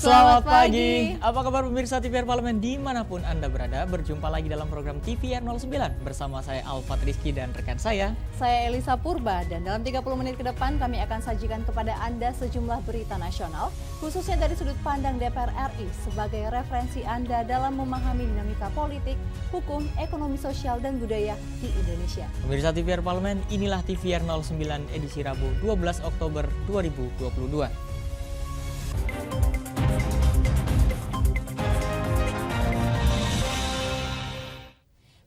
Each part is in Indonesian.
Selamat pagi. Apa kabar pemirsa TVR Parlemen dimanapun Anda berada? Berjumpa lagi dalam program TVR 09 bersama saya Alfat Rizky dan rekan saya Elisa Purba, dan dalam 30 menit ke depan kami akan sajikan kepada Anda sejumlah berita nasional, khususnya dari sudut pandang DPR RI sebagai referensi Anda dalam memahami dinamika politik, hukum, ekonomi sosial, dan budaya di Indonesia. Pemirsa TVR Parlemen, inilah TVR 09 edisi Rabu 12 Oktober 2022.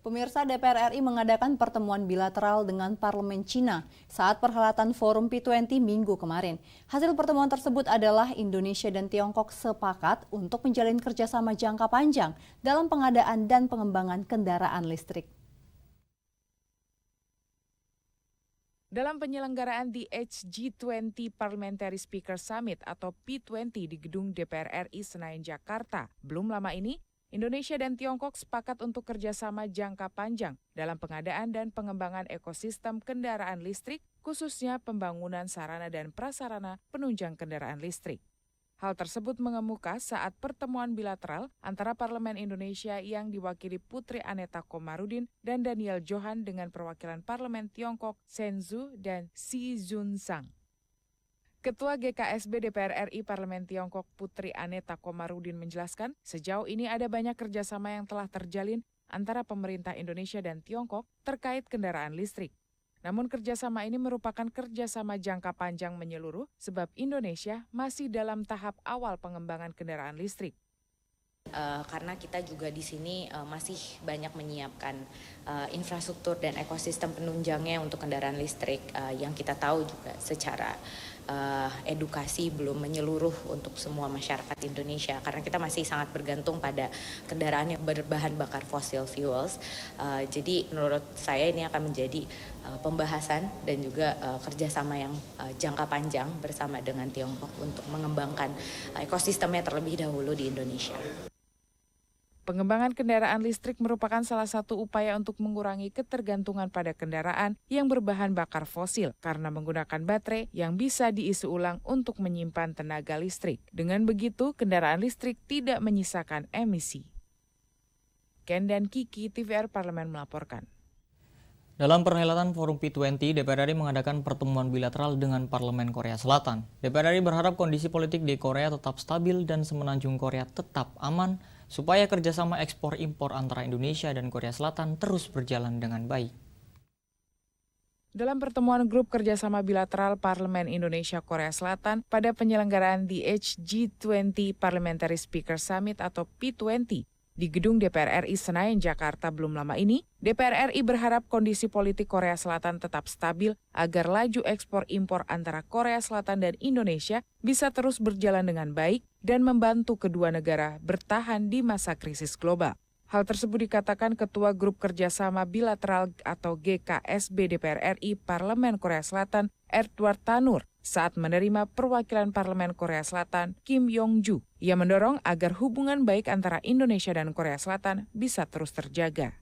Pemirsa, DPR RI mengadakan pertemuan bilateral dengan Parlemen Cina saat perhelatan Forum P20 minggu kemarin. Hasil pertemuan tersebut adalah Indonesia dan Tiongkok sepakat untuk menjalin kerjasama jangka panjang dalam pengadaan dan pengembangan kendaraan listrik. Dalam penyelenggaraan di G20 Parliamentary Speaker Summit atau P20 di gedung DPR RI Senayan, Jakarta, belum lama ini, Indonesia dan Tiongkok sepakat untuk kerjasama jangka panjang dalam pengadaan dan pengembangan ekosistem kendaraan listrik, khususnya pembangunan sarana dan prasarana penunjang kendaraan listrik. Hal tersebut mengemuka saat pertemuan bilateral antara Parlemen Indonesia yang diwakili Putri Aneta Komarudin dan Daniel Johan dengan perwakilan Parlemen Tiongkok Shen Zhu dan Xi Junsang. Ketua GKSB DPR RI Parlemen Tiongkok Putri Aneta Komarudin menjelaskan, sejauh ini ada banyak kerjasama yang telah terjalin antara pemerintah Indonesia dan Tiongkok terkait kendaraan listrik. Namun kerjasama ini merupakan kerjasama jangka panjang menyeluruh sebab Indonesia masih dalam tahap awal pengembangan kendaraan listrik. Karena kita juga di sini masih banyak menyiapkan infrastruktur dan ekosistem penunjangnya untuk kendaraan listrik yang kita tahu juga secara edukasi belum menyeluruh untuk semua masyarakat Indonesia karena kita masih sangat bergantung pada kendaraan yang berbahan bakar fossil fuels. Jadi menurut saya ini akan menjadi pembahasan dan juga kerjasama yang jangka panjang bersama dengan Tiongkok untuk mengembangkan ekosistemnya terlebih dahulu di Indonesia. Pengembangan kendaraan listrik merupakan salah satu upaya untuk mengurangi ketergantungan pada kendaraan yang berbahan bakar fosil karena menggunakan baterai yang bisa diisi ulang untuk menyimpan tenaga listrik. Dengan begitu, kendaraan listrik tidak menyisakan emisi. Ken dan Kiki, TVR Parlemen melaporkan. Dalam perhelatan Forum P20, DPR RI mengadakan pertemuan bilateral dengan Parlemen Korea Selatan. DPR RI berharap kondisi politik di Korea tetap stabil dan semenanjung Korea tetap aman, supaya kerjasama ekspor-impor antara Indonesia dan Korea Selatan terus berjalan dengan baik. Dalam pertemuan grup kerjasama bilateral Parlemen Indonesia-Korea Selatan pada penyelenggaraan di G20 Parliamentary Speaker Summit atau P20 di gedung DPR RI Senayan, Jakarta belum lama ini, DPR RI berharap kondisi politik Korea Selatan tetap stabil agar laju ekspor-impor antara Korea Selatan dan Indonesia bisa terus berjalan dengan baik dan membantu kedua negara bertahan di masa krisis global. Hal tersebut dikatakan Ketua Grup Kerjasama Bilateral atau GKSB DPR RI Parlemen Korea Selatan, Edward Tanur, saat menerima perwakilan Parlemen Korea Selatan, Kim Yong-ju. Ia mendorong agar hubungan baik antara Indonesia dan Korea Selatan bisa terus terjaga.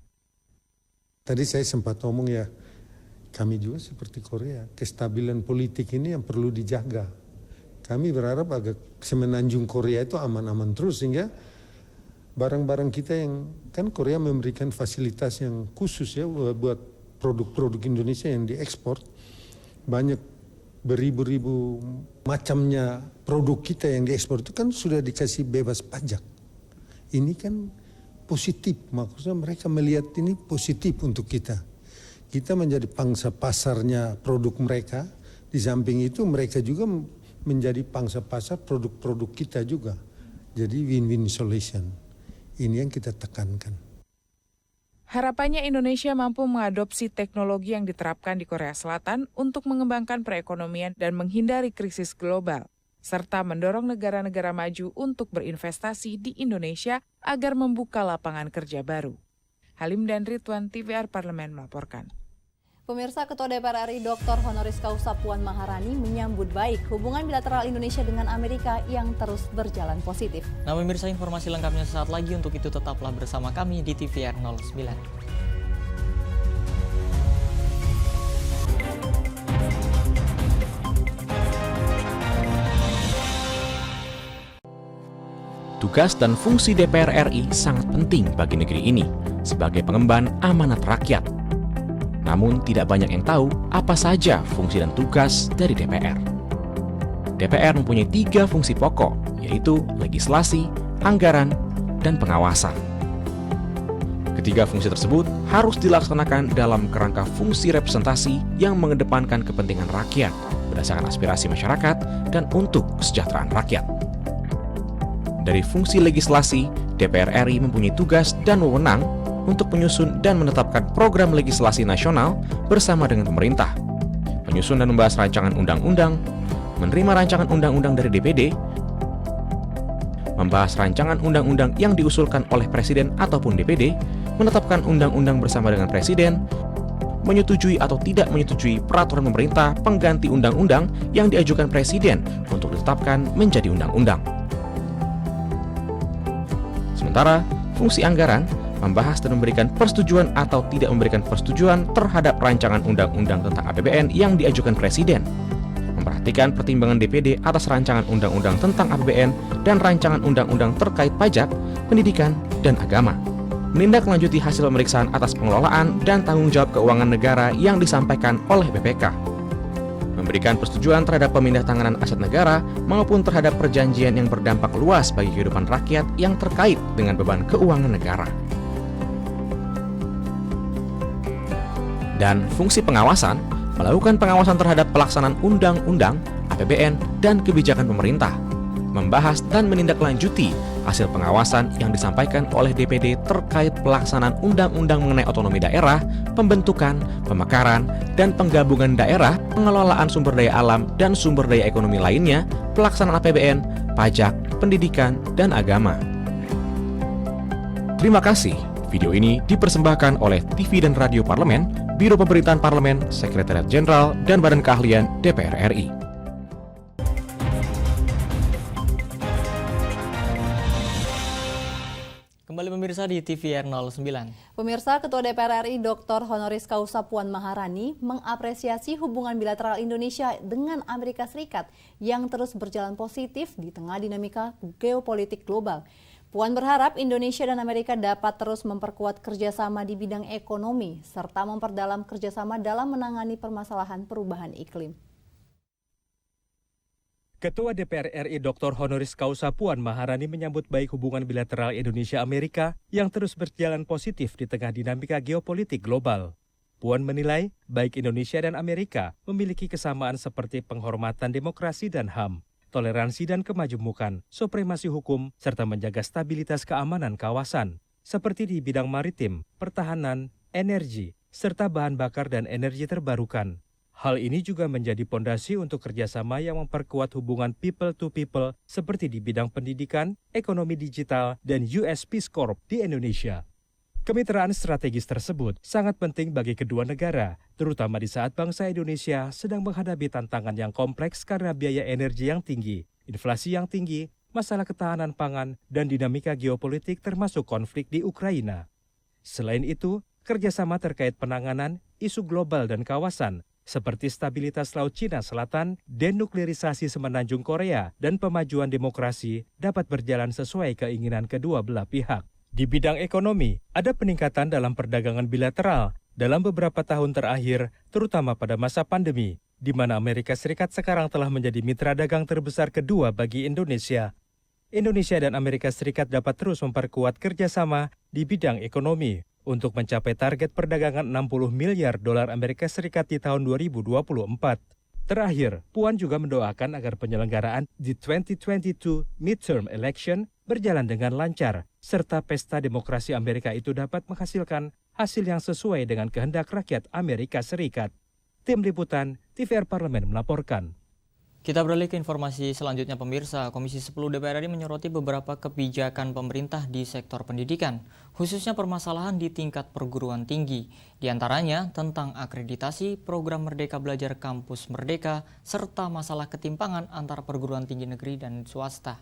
Tadi saya sempat ngomong ya, kami juga seperti Korea, kestabilan politik ini yang perlu dijaga. Kami berharap agar semenanjung Korea itu aman-aman terus sehingga barang-barang kita yang, kan Korea memberikan fasilitas yang khusus ya buat produk-produk Indonesia yang diekspor. Banyak beribu-ribu macamnya produk kita yang diekspor itu kan sudah dikasih bebas pajak. Ini kan positif, maksudnya mereka melihat ini positif untuk kita. Kita menjadi pangsa pasarnya produk mereka, di samping itu mereka juga menjadi pangsa pasar produk-produk kita juga. Jadi win-win solution. Ini yang kita tekankan. Harapannya Indonesia mampu mengadopsi teknologi yang diterapkan di Korea Selatan untuk mengembangkan perekonomian dan menghindari krisis global, serta mendorong negara-negara maju untuk berinvestasi di Indonesia agar membuka lapangan kerja baru. Halim dan Ridwan, TVR Parlemen melaporkan. Pemirsa, Ketua DPR RI Dr. Honoris Causa Puan Maharani menyambut baik hubungan bilateral Indonesia dengan Amerika yang terus berjalan positif. Nah pemirsa, informasi lengkapnya sesaat lagi, untuk itu tetaplah bersama kami di TVR 09. tugas dan fungsi DPR RI sangat penting bagi negeri ini sebagai pengemban amanat rakyat. Namun tidak banyak yang tahu apa saja fungsi dan tugas dari DPR. DPR mempunyai 3 fungsi pokok, yaitu legislasi, anggaran, dan pengawasan. Ketiga fungsi tersebut harus dilaksanakan dalam kerangka fungsi representasi yang mengedepankan kepentingan rakyat berdasarkan aspirasi masyarakat dan untuk kesejahteraan rakyat. Dari fungsi legislasi, DPR RI mempunyai tugas dan wewenang untuk menyusun dan menetapkan program legislasi nasional bersama dengan pemerintah, menyusun dan membahas rancangan undang-undang, menerima rancangan undang-undang dari DPD, membahas rancangan undang-undang yang diusulkan oleh Presiden ataupun DPD, menetapkan undang-undang bersama dengan Presiden, menyetujui atau tidak menyetujui peraturan pemerintah pengganti undang-undang yang diajukan Presiden untuk ditetapkan menjadi undang-undang. Sementara, fungsi anggaran membahas dan memberikan persetujuan atau tidak memberikan persetujuan terhadap rancangan undang-undang tentang APBN yang diajukan Presiden, memperhatikan pertimbangan DPD atas rancangan undang-undang tentang APBN dan rancangan undang-undang terkait pajak, pendidikan, dan agama, menindaklanjuti hasil pemeriksaan atas pengelolaan dan tanggung jawab keuangan negara yang disampaikan oleh BPK, memberikan persetujuan terhadap pemindahtanganan aset negara maupun terhadap perjanjian yang berdampak luas bagi kehidupan rakyat yang terkait dengan beban keuangan negara. Dan fungsi pengawasan melakukan pengawasan terhadap pelaksanaan undang-undang, APBN, dan kebijakan pemerintah, membahas dan menindaklanjuti hasil pengawasan yang disampaikan oleh DPD terkait pelaksanaan undang-undang mengenai otonomi daerah, pembentukan, pemekaran, dan penggabungan daerah, pengelolaan sumber daya alam dan sumber daya ekonomi lainnya, pelaksanaan APBN, pajak, pendidikan, dan agama. Terima kasih. Video ini dipersembahkan oleh TV dan Radio Parlemen, Biro Pemerintahan Parlemen, Sekretariat Jenderal, dan Badan Keahlian DPR RI. Kembali pemirsa di TVR 09. Pemirsa, Ketua DPR RI Dr. Honoris Causa Puan Maharani mengapresiasi hubungan bilateral Indonesia dengan Amerika Serikat yang terus berjalan positif di tengah dinamika geopolitik global. Puan berharap Indonesia dan Amerika dapat terus memperkuat kerjasama di bidang ekonomi serta memperdalam kerjasama dalam menangani permasalahan perubahan iklim. Ketua DPR RI Dr. Honoris Causa Puan Maharani menyambut baik hubungan bilateral Indonesia-Amerika yang terus berjalan positif di tengah dinamika geopolitik global. Puan menilai baik Indonesia dan Amerika memiliki kesamaan seperti penghormatan demokrasi dan HAM, toleransi dan kemajemukan, supremasi hukum, serta menjaga stabilitas keamanan kawasan, seperti di bidang maritim, pertahanan, energi, serta bahan bakar dan energi terbarukan. Hal ini juga menjadi pondasi untuk kerjasama yang memperkuat hubungan people to people seperti di bidang pendidikan, ekonomi digital, dan US Peace Corps di Indonesia. Kemitraan strategis tersebut sangat penting bagi kedua negara, terutama di saat bangsa Indonesia sedang menghadapi tantangan yang kompleks karena biaya energi yang tinggi, inflasi yang tinggi, masalah ketahanan pangan, dan dinamika geopolitik termasuk konflik di Ukraina. Selain itu, kerjasama terkait penanganan isu global dan kawasan, seperti stabilitas Laut Cina Selatan, denuklerisasi semenanjung Korea, dan pemajuan demokrasi dapat berjalan sesuai keinginan kedua belah pihak. Di bidang ekonomi, ada peningkatan dalam perdagangan bilateral dalam beberapa tahun terakhir, terutama pada masa pandemi, di mana Amerika Serikat sekarang telah menjadi mitra dagang terbesar kedua bagi Indonesia. Indonesia dan Amerika Serikat dapat terus memperkuat kerjasama di bidang ekonomi untuk mencapai target perdagangan 60 miliar dolar Amerika Serikat di tahun 2024. Terakhir, Puan juga mendoakan agar penyelenggaraan di 2022 midterm election berjalan dengan lancar, serta pesta demokrasi Amerika itu dapat menghasilkan hasil yang sesuai dengan kehendak rakyat Amerika Serikat. Tim Liputan TVR Parlemen melaporkan. Kita beralih ke informasi selanjutnya pemirsa. Komisi 10 DPR RI menyoroti beberapa kebijakan pemerintah di sektor pendidikan, khususnya permasalahan di tingkat perguruan tinggi. Di antaranya tentang akreditasi, program Merdeka Belajar Kampus Merdeka, serta masalah ketimpangan antara perguruan tinggi negeri dan swasta.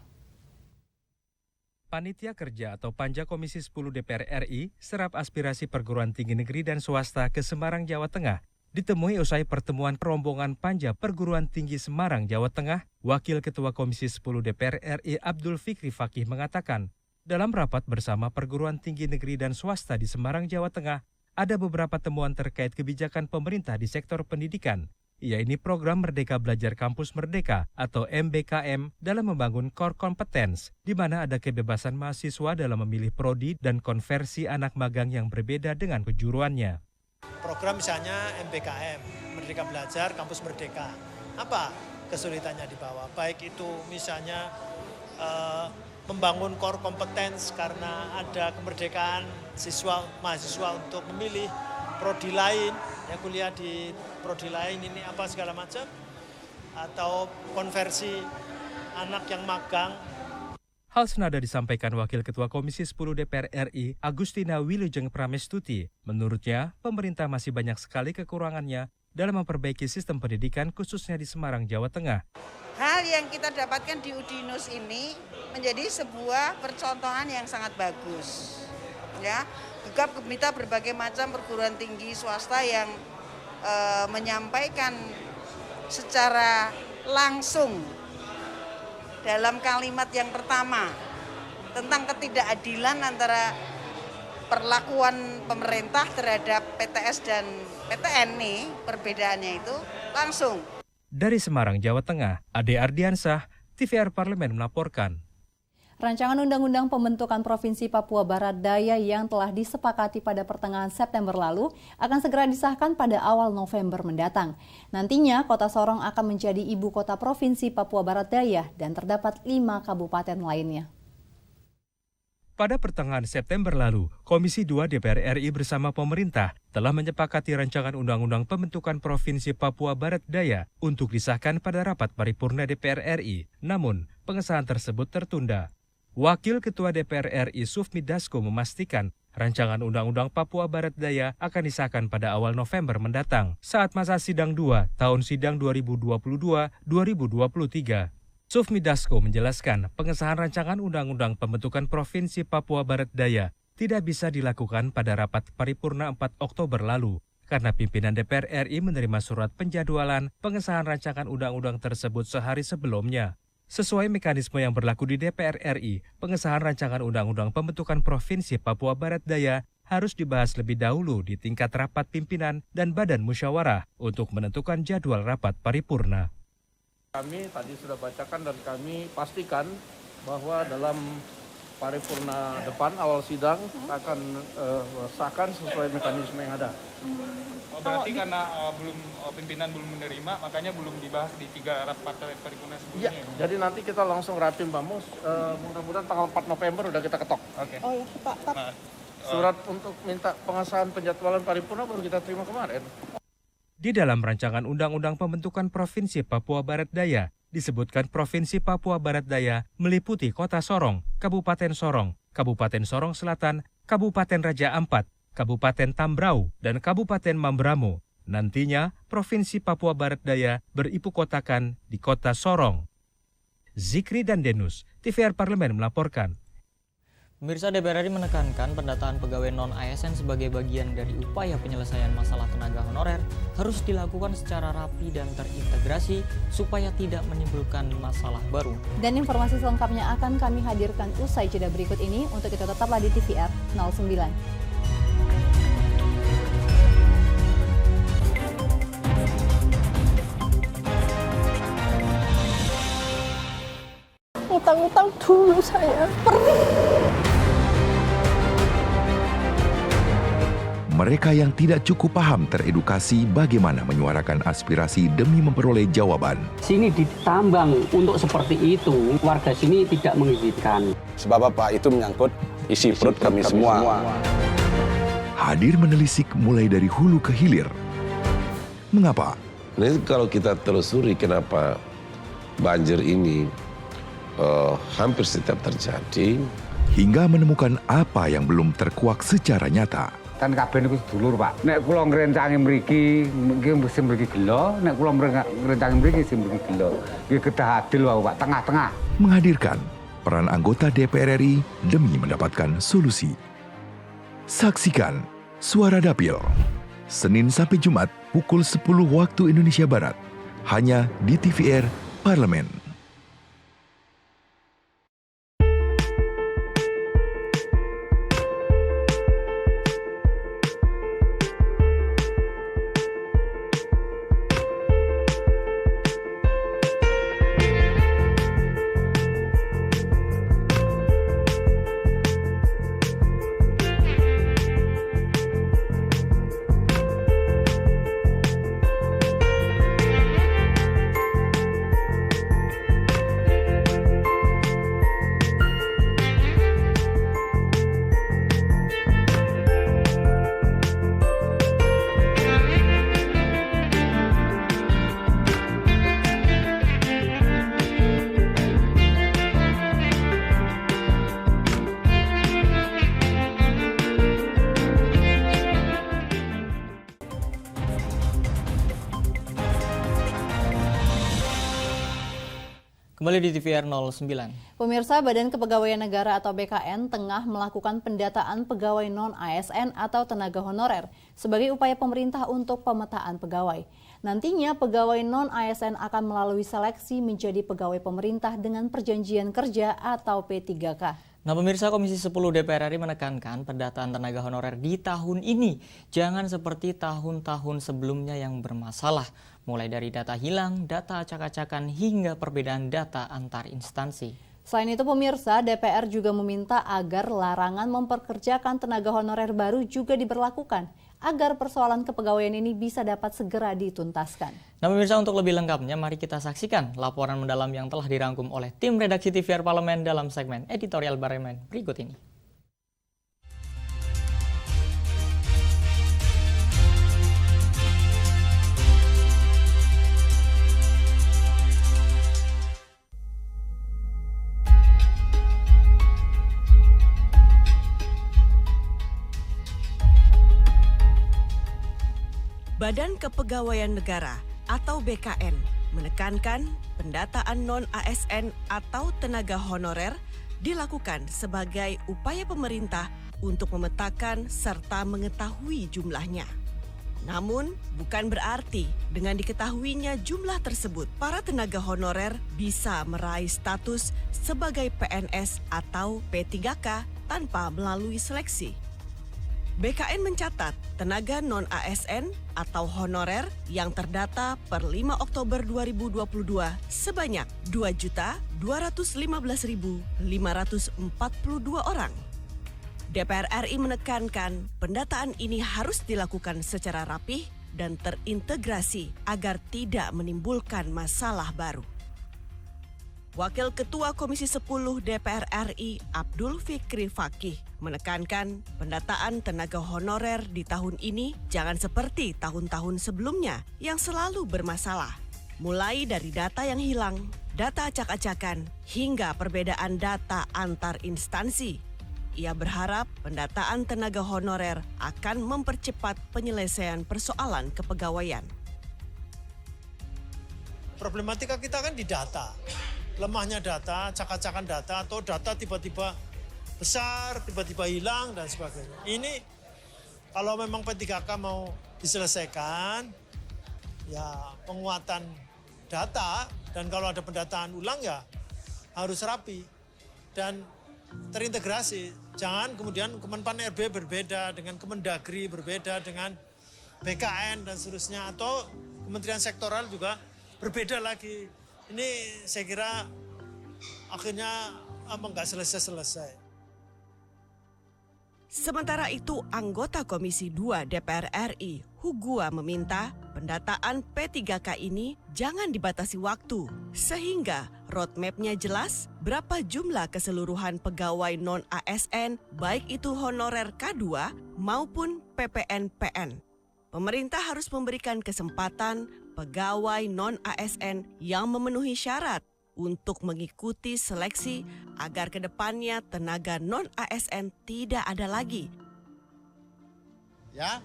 Panitia Kerja atau Panja Komisi 10 DPR RI serap aspirasi perguruan tinggi negeri dan swasta ke Semarang, Jawa Tengah Ditemui usai pertemuan rombongan panja Perguruan Tinggi Semarang, Jawa Tengah, Wakil Ketua Komisi 10 DPR RI Abdul Fikri Fakih mengatakan, dalam rapat bersama perguruan tinggi negeri dan swasta di Semarang, Jawa Tengah, ada beberapa temuan terkait kebijakan pemerintah di sektor pendidikan, yaitu program Merdeka Belajar Kampus Merdeka atau MBKM dalam membangun core competence, di mana ada kebebasan mahasiswa dalam memilih prodi dan konversi anak magang yang berbeda dengan kejuruannya. Program misalnya MBKM, Merdeka Belajar Kampus Merdeka. Apa kesulitannya di bawah? Baik itu misalnya membangun core competence karena ada kemerdekaan mahasiswa untuk memilih prodi lain, yang kuliah di prodi lain ini apa segala macam, atau konversi anak yang magang. Hal senada disampaikan Wakil Ketua Komisi 10 DPR RI Agustina Wilujeng Pramestuti. Menurutnya, pemerintah masih banyak sekali kekurangannya dalam memperbaiki sistem pendidikan khususnya di Semarang, Jawa Tengah. Hal yang kita dapatkan di Udinus ini menjadi sebuah percontohan yang sangat bagus. Ya, gegap gempita berbagai macam perguruan tinggi swasta yang menyampaikan secara langsung dalam kalimat yang pertama tentang ketidakadilan antara perlakuan pemerintah terhadap PTS dan PTN nih, perbedaannya itu langsung. Dari Semarang, Jawa Tengah, Ade Ardiansah, TVR Parlemen melaporkan. Rancangan Undang-Undang Pembentukan Provinsi Papua Barat Daya yang telah disepakati pada pertengahan September lalu akan segera disahkan pada awal November mendatang. Nantinya, Kota Sorong akan menjadi ibu kota Provinsi Papua Barat Daya dan terdapat 5 kabupaten lainnya. Pada pertengahan September lalu, Komisi 2 DPR RI bersama pemerintah telah menyepakati Rancangan Undang-Undang Pembentukan Provinsi Papua Barat Daya untuk disahkan pada rapat paripurna DPR RI. Namun, pengesahan tersebut tertunda. Wakil Ketua DPR RI Sufmi Dasko memastikan Rancangan Undang-Undang Papua Barat Daya akan disahkan pada awal November mendatang saat masa sidang 2 tahun sidang 2022-2023. Sufmi Dasko menjelaskan pengesahan Rancangan Undang-Undang Pembentukan Provinsi Papua Barat Daya tidak bisa dilakukan pada rapat paripurna 4 Oktober lalu karena pimpinan DPR RI menerima surat penjadwalan pengesahan rancangan undang-undang tersebut sehari sebelumnya. Sesuai mekanisme yang berlaku di DPR RI, pengesahan rancangan Undang-Undang Pembentukan Provinsi Papua Barat Daya harus dibahas lebih dahulu di tingkat rapat pimpinan dan badan musyawarah untuk menentukan jadwal rapat paripurna. Kami tadi sudah bacakan dan kami pastikan bahwa dalam paripurna depan awal sidang akan sahkan sesuai mekanisme yang ada. Berarti karena pimpinan belum menerima, makanya belum dibahas di 3 rapat paripurna sebelumnya. Ya, jadi nanti kita langsung rapim Bamus, mudah-mudahan tanggal 4 November udah kita ketok. Oke. Oh ya, Pak. Surat untuk minta pengesahan penjadwalan paripurna baru kita terima kemarin. Di dalam Rancangan Undang-Undang Pembentukan Provinsi Papua Barat Daya, disebutkan Provinsi Papua Barat Daya meliputi Kota Sorong, Kabupaten Sorong, Kabupaten Sorong Selatan, Kabupaten Raja Ampat, Kabupaten Tambrau, dan Kabupaten Mambramo. Nantinya, Provinsi Papua Barat Daya beribukotakan di Kota Sorong. Zikri dan Denus, TVR Parlemen melaporkan. Pemirsa, DPR RI menekankan pendataan pegawai non-ASN sebagai bagian dari upaya penyelesaian masalah tenaga honorer harus dilakukan secara rapi dan terintegrasi supaya tidak menimbulkan masalah baru. Dan informasi selengkapnya akan kami hadirkan usai jeda berikut ini. Untuk itu tetaplah di TVR 09. Utang-utang dulu saya. Mereka yang tidak cukup paham teredukasi bagaimana menyuarakan aspirasi demi memperoleh jawaban. Sini ditambang untuk seperti itu, warga sini tidak mengizinkan. Sebab apa itu menyangkut isi perut kami semua. Hadir menelisik mulai dari hulu ke hilir. Mengapa? Nah, kalau kita telusuri kenapa banjir ini hampir setiap terjadi. Hingga menemukan apa yang belum terkuak secara nyata. Kan kabeh niku sedulur, Pak. Nek kula ngrencangi mriki, nggih sing mriki gelo, nek kula ngrencangi mriki sing mriki gelo. Nggih kedah adil wae, Pak, tengah-tengah. Menghadirkan peran anggota DPR RI demi mendapatkan solusi. Saksikan Suara Dapil Senin sampai Jumat pukul 10 waktu Indonesia Barat. Hanya di TVR Parlemen. Kembali di TVR 09. Pemirsa, Badan Kepegawaian Negara atau BKN tengah melakukan pendataan pegawai non-ASN atau tenaga honorer sebagai upaya pemerintah untuk pemetaan pegawai. Nantinya pegawai non-ASN akan melalui seleksi menjadi pegawai pemerintah dengan perjanjian kerja atau P3K. Nah pemirsa, Komisi 10 DPR RI menekankan pendataan tenaga honorer di tahun ini jangan seperti tahun-tahun sebelumnya yang bermasalah. Mulai dari data hilang, data acak-acakan hingga perbedaan data antar instansi. Selain itu pemirsa, DPR juga meminta agar larangan memperkerjakan tenaga honorer baru juga diberlakukan agar persoalan kepegawaian ini bisa dapat segera dituntaskan. Nah pemirsa, untuk lebih lengkapnya mari kita saksikan laporan mendalam yang telah dirangkum oleh tim redaksi TVR Parlemen dalam segmen editorial Parlemen berikut ini. Badan Kepegawaian Negara atau BKN menekankan pendataan non-ASN atau tenaga honorer dilakukan sebagai upaya pemerintah untuk memetakan serta mengetahui jumlahnya. Namun, bukan berarti dengan diketahuinya jumlah tersebut, para tenaga honorer bisa meraih status sebagai PNS atau P3K tanpa melalui seleksi. BKN mencatat tenaga non-ASN atau honorer yang terdata per 5 Oktober 2022 sebanyak 2.215.542 orang. DPR RI menekankan pendataan ini harus dilakukan secara rapih dan terintegrasi agar tidak menimbulkan masalah baru. Wakil Ketua Komisi 10 DPR RI Abdul Fikri Fakih menekankan pendataan tenaga honorer di tahun ini jangan seperti tahun-tahun sebelumnya yang selalu bermasalah. Mulai dari data yang hilang, data acak-acakan, hingga perbedaan data antar instansi. Ia berharap pendataan tenaga honorer akan mempercepat penyelesaian persoalan kepegawaian. Problematika kita kan di data. Lemahnya data, acak-acakan data, atau data tiba-tiba besar, tiba-tiba hilang, dan sebagainya. Ini kalau memang P3K mau diselesaikan, ya penguatan data, dan kalau ada pendataan ulang ya harus rapi dan terintegrasi. Jangan kemudian Kemenpan RB berbeda dengan Kemendagri, berbeda dengan BKN dan seterusnya, atau kementerian sektoral juga berbeda lagi. Ini saya kira akhirnya nggak selesai-selesai. Sementara itu, anggota Komisi 2 DPR RI, Hugua, meminta pendataan P3K ini jangan dibatasi waktu, sehingga roadmap-nya jelas berapa jumlah keseluruhan pegawai non-ASN, baik itu honorer K2 maupun PPN-PN. Pemerintah harus memberikan kesempatan pegawai non-ASN yang memenuhi syarat untuk mengikuti seleksi agar kedepannya tenaga non-ASN tidak ada lagi. Ya,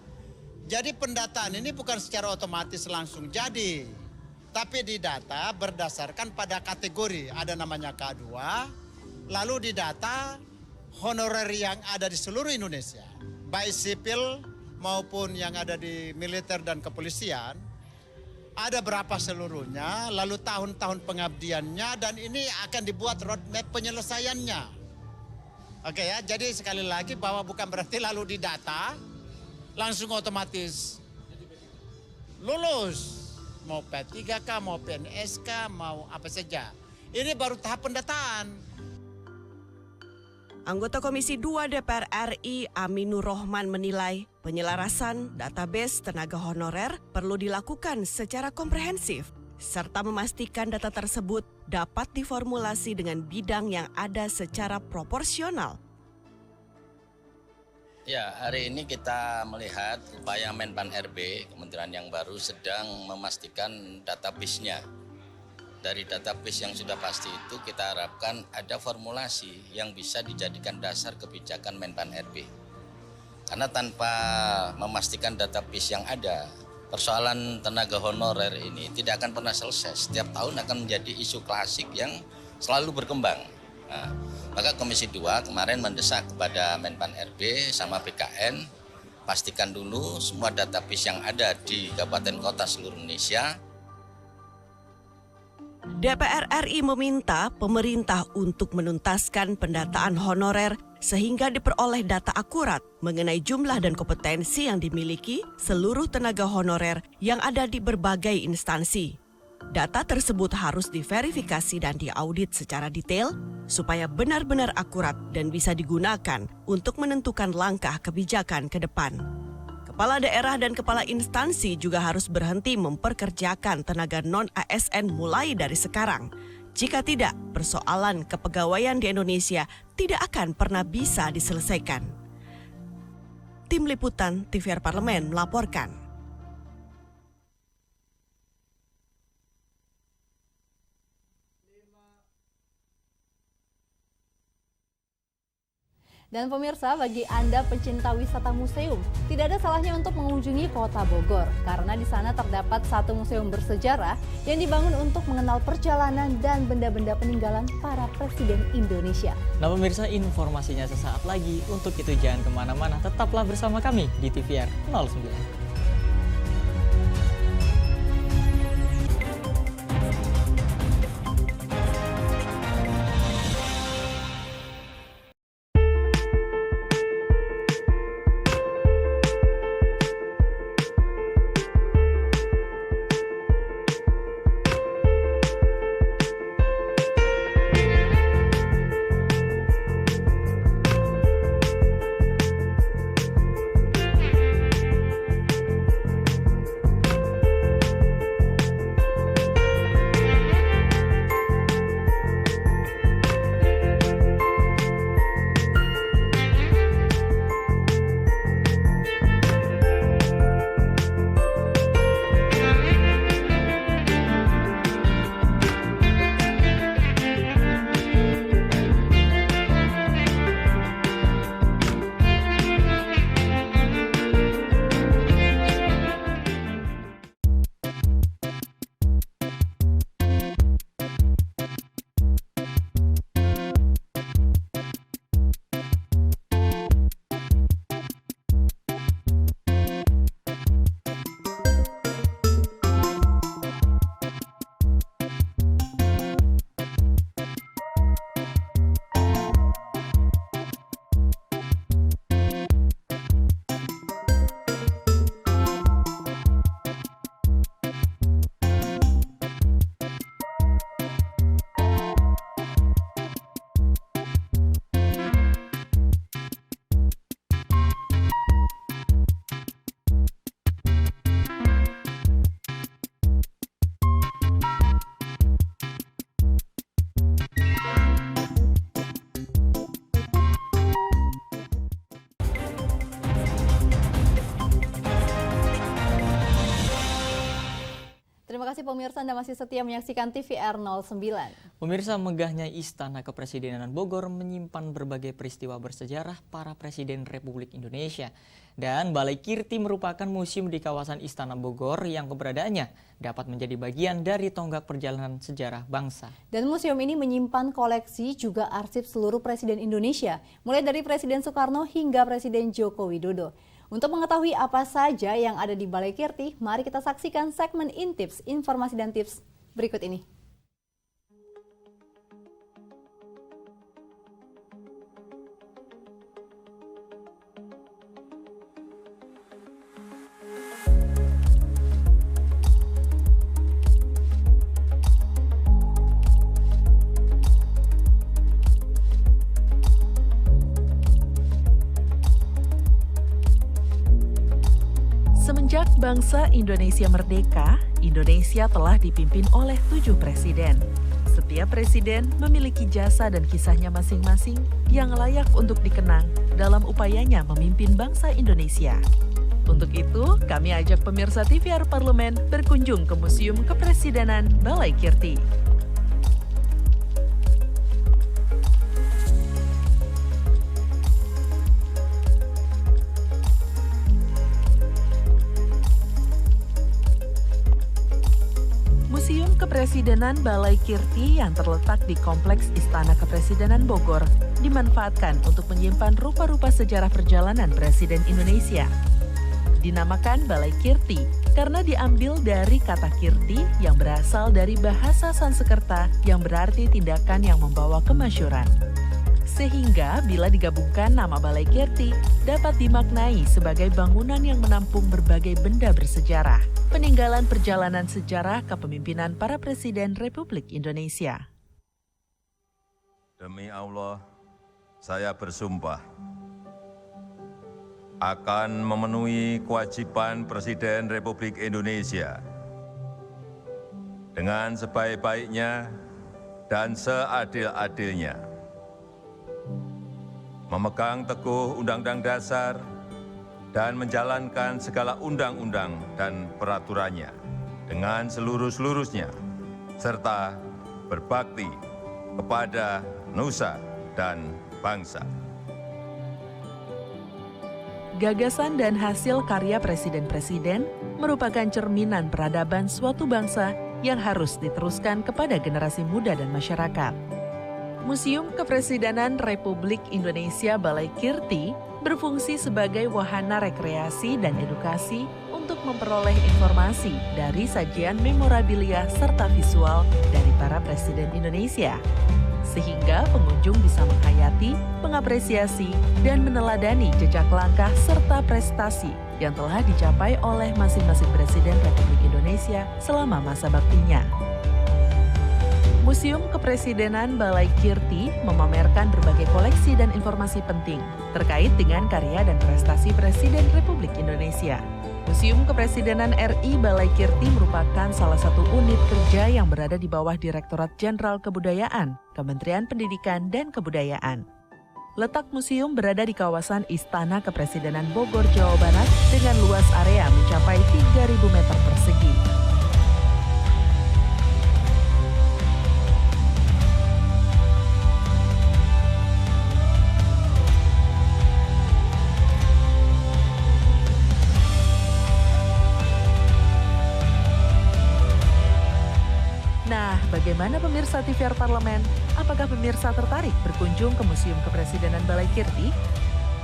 jadi pendataan ini bukan secara otomatis langsung jadi, tapi didata berdasarkan pada kategori. Ada namanya K2, lalu didata honorer yang ada di seluruh Indonesia, baik sipil maupun yang ada di militer dan kepolisian, ada berapa seluruhnya, lalu tahun-tahun pengabdiannya, dan ini akan dibuat roadmap penyelesaiannya. Oke ya, jadi sekali lagi bahwa bukan berarti lalu didata, langsung otomatis lulus. Mau P3K, mau PNS-K, mau apa saja. Ini baru tahap pendataan. Anggota Komisi 2 DPR RI Aminur Rohman menilai penyelarasan database tenaga honorer perlu dilakukan secara komprehensif serta memastikan data tersebut dapat diformulasi dengan bidang yang ada secara proporsional. Ya, hari ini kita melihat upaya Menpan RB, kementerian yang baru sedang memastikan database-nya. Dari database yang sudah pasti itu kita harapkan ada formulasi yang bisa dijadikan dasar kebijakan Menpan RB. Karena tanpa memastikan database yang ada, persoalan tenaga honorer ini tidak akan pernah selesai. Setiap tahun akan menjadi isu klasik yang selalu berkembang. Nah, maka Komisi 2 kemarin mendesak kepada Menpan RB sama BKN, pastikan dulu semua database yang ada di kabupaten kota seluruh Indonesia. DPR RI meminta pemerintah untuk menuntaskan pendataan honorer sehingga diperoleh data akurat mengenai jumlah dan kompetensi yang dimiliki seluruh tenaga honorer yang ada di berbagai instansi. Data tersebut harus diverifikasi dan diaudit secara detail supaya benar-benar akurat dan bisa digunakan untuk menentukan langkah kebijakan ke depan. Kepala daerah dan kepala instansi juga harus berhenti memperkerjakan tenaga non-ASN mulai dari sekarang. Jika tidak, persoalan kepegawaian di Indonesia tidak akan pernah bisa diselesaikan. Tim Liputan TVR Parlemen melaporkan. Dan pemirsa, bagi Anda pecinta wisata museum, tidak ada salahnya untuk mengunjungi Kota Bogor karena di sana terdapat satu museum bersejarah yang dibangun untuk mengenal perjalanan dan benda-benda peninggalan para presiden Indonesia. Nah pemirsa, informasinya sesaat lagi. Untuk itu jangan kemana-mana, tetaplah bersama kami di TVR 09. Terima kasih pemirsa, Anda masih setia menyaksikan TVR 09. Pemirsa, megahnya Istana Kepresidenan Bogor menyimpan berbagai peristiwa bersejarah para Presiden Republik Indonesia. Dan Balai Kirti merupakan museum di kawasan Istana Bogor yang keberadaannya dapat menjadi bagian dari tonggak perjalanan sejarah bangsa. Dan museum ini menyimpan koleksi juga arsip seluruh Presiden Indonesia, mulai dari Presiden Soekarno hingga Presiden Joko Widodo. Untuk mengetahui apa saja yang ada di Balai Kirti, mari kita saksikan segmen Intips, informasi dan tips berikut ini. Semenjak bangsa Indonesia merdeka, Indonesia telah dipimpin oleh 7 presiden. Setiap presiden memiliki jasa dan kisahnya masing-masing yang layak untuk dikenang dalam upayanya memimpin bangsa Indonesia. Untuk itu, kami ajak pemirsa TVR Parlemen berkunjung ke Museum Kepresidenan Balai Kirti. Museum Kepresidenan Balai Kirti yang terletak di Kompleks Istana Kepresidenan Bogor dimanfaatkan untuk menyimpan rupa-rupa sejarah perjalanan Presiden Indonesia. Dinamakan Balai Kirti karena diambil dari kata kirti yang berasal dari bahasa Sanskerta yang berarti tindakan yang membawa kemasyhuran. Sehingga bila digabungkan nama Balai Kirti dapat dimaknai sebagai bangunan yang menampung berbagai benda bersejarah, peninggalan perjalanan sejarah kepemimpinan para Presiden Republik Indonesia. Demi Allah, saya bersumpah akan memenuhi kewajiban Presiden Republik Indonesia dengan sebaik-baiknya dan seadil-adilnya, memegang teguh Undang-Undang Dasar dan menjalankan segala undang-undang dan peraturannya dengan seluruh-seluruhnya, serta berbakti kepada nusa dan bangsa. Gagasan dan hasil karya presiden-presiden merupakan cerminan peradaban suatu bangsa yang harus diteruskan kepada generasi muda dan masyarakat. Museum Kepresidenan Republik Indonesia Balai Kirti berfungsi sebagai wahana rekreasi dan edukasi untuk memperoleh informasi dari sajian memorabilia serta visual dari para Presiden Indonesia. Sehingga pengunjung bisa menghayati, mengapresiasi, dan meneladani jejak langkah serta prestasi yang telah dicapai oleh masing-masing Presiden Republik Indonesia selama masa baktinya. Museum Kepresidenan Balai Kirti memamerkan berbagai koleksi dan informasi penting terkait dengan karya dan prestasi Presiden Republik Indonesia. Museum Kepresidenan RI Balai Kirti merupakan salah satu unit kerja yang berada di bawah Direktorat Jenderal Kebudayaan, Kementerian Pendidikan dan Kebudayaan. Letak museum berada di kawasan Istana Kepresidenan Bogor, Jawa Barat dengan luas area mencapai 3.000 meter persegi. Nah, bagaimana pemirsa TVR Parlemen? Apakah pemirsa tertarik berkunjung ke Museum Kepresidenan Balai Kirti?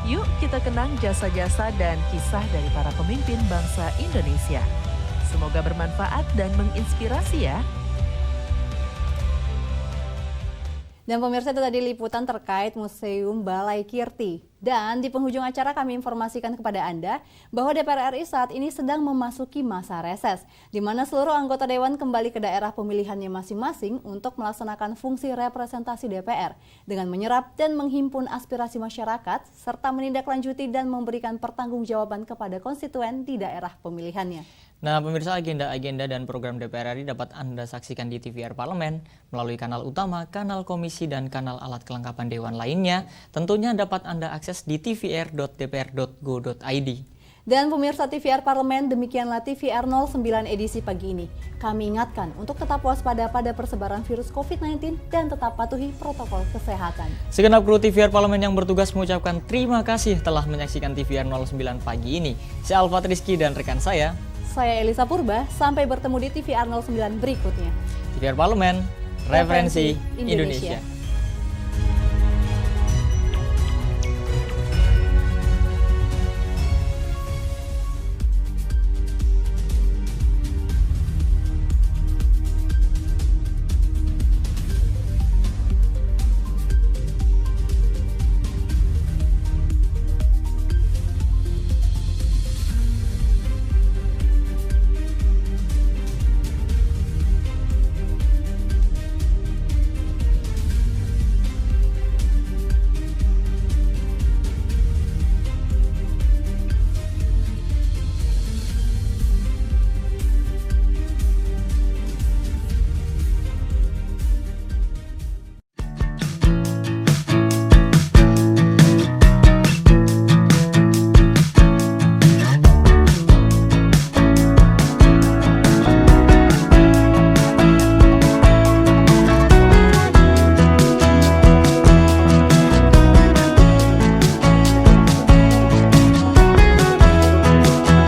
Yuk kita kenang jasa-jasa dan kisah dari para pemimpin bangsa Indonesia. Semoga bermanfaat dan menginspirasi ya. Dan pemirsa, itu tadi liputan terkait Museum Balai Kirti. Dan di penghujung acara kami informasikan kepada Anda bahwa DPR RI saat ini sedang memasuki masa reses, di mana seluruh anggota Dewan kembali ke daerah pemilihannya masing-masing untuk melaksanakan fungsi representasi DPR dengan menyerap dan menghimpun aspirasi masyarakat, serta menindaklanjuti dan memberikan pertanggungjawaban kepada konstituen di daerah pemilihannya. Nah, pemirsa, agenda-agenda dan program DPR RI dapat Anda saksikan di TVR Parlemen melalui kanal utama, kanal komisi, dan kanal alat kelengkapan Dewan lainnya. Tentunya dapat Anda akses di tvr.dpr.go.id. Dan pemirsa TVR Parlemen, demikianlah TVR 09 edisi pagi ini. Kami ingatkan untuk tetap waspada pada persebaran virus COVID-19 dan tetap patuhi protokol kesehatan. Segenap kru TVR Parlemen yang bertugas mengucapkan terima kasih telah menyaksikan TVR 09 pagi ini. Saya Alfat Rizky dan rekan saya Elisa Purba, sampai bertemu di TVR 09 berikutnya. TVR Parlemen, referensi Indonesia.